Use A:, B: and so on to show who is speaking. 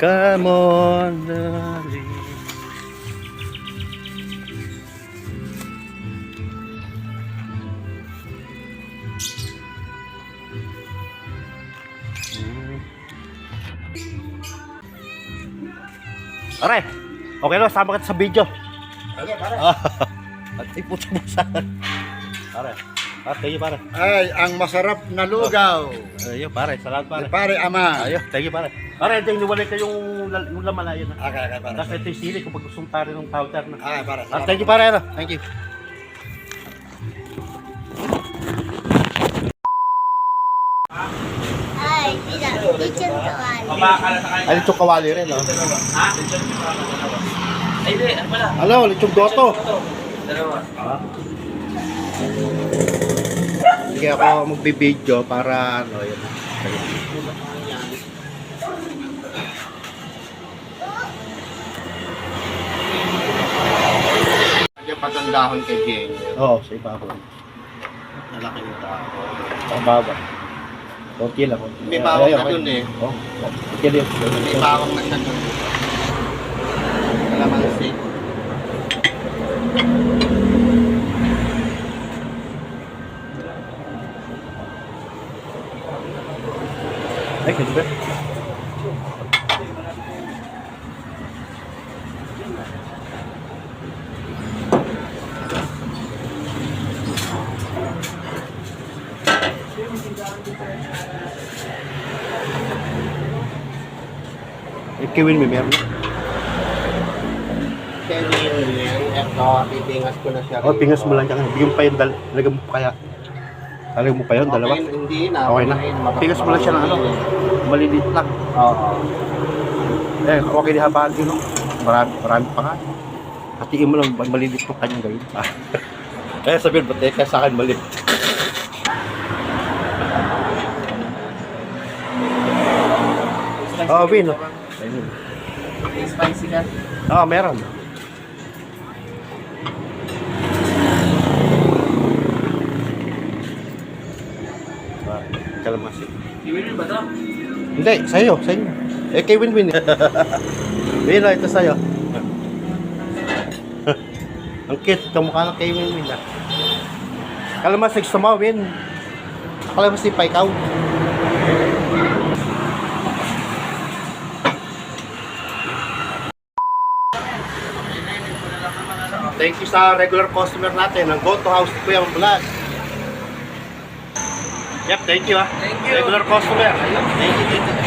A: Come on, darling. Pare, okay na, sama kita sa video.
B: Okay, pare.
A: At iputsa-butsa. Pare, thank you pare.
B: Ay, ang masarap na lugaw.
A: Ayun pare, salamat pare.
B: Pare Ama.
A: Ayun, thank you pare. Pare, ito yung niwalay ko yung laman na yun.
B: Okay, pare.
A: Tapos ito yung sili kung pag gustong tari ng powder na.
B: Okay, pare.
A: Thank you pare. Thank you.
C: Ay, lechon kawali.
A: Ay, lechong kawali rin, no?
D: Ha? Ay, hindi. Ano pala?
A: Ano, lechong goto.
D: Dalawa.
A: Sige ako magbibideo para ano, yun.
B: Yung patandahon kay Jenny.
A: Oo, sa iba ako.
B: Malaki yung tao.
A: Ang baba. Konti lang. Konti.
B: May bawang na dun eh.
A: Oo. Konti lang.
B: May bawang na siya dun. Kalamansi.
A: Ay, kasi ba? Kiwin mo meron.
B: Kaya yun, ito, pipingas ko na siya.
A: Oh, pingas mo lang dyan. Bigyan mo pa yun, lagyan mo pa kaya. Lagyan mo pa yun, dalawa.
B: Okay, hindi na.
A: Okay na. Pingas mo lang siya ng ano, maliliit lang.
B: Oo.
A: Eh, okay di habaan din, no? Marami pa nga. Hatiin mo lang, maliliit mo kanyang gawin. Eh, sabihin, ba't ka sa akin maliit? Oh, Vin, no? Ayun.
D: May spicy ka?
A: Ah, meron. Kalamasi.
D: Iwin ba ito?
A: Hindi, sa'yo, sa'yo. Eh, kay Winwin. Win, ito sa'yo. Ang cute, kamukha ng kay Winwin. Kalamasi, gusto mo, Win. Kalamasi pa ikaw. Thank you sa regular customer natin ng Go to House Kuya Vlog. Yep, thank you.
D: Thank you.
A: Regular customer. Thank you. Thank you.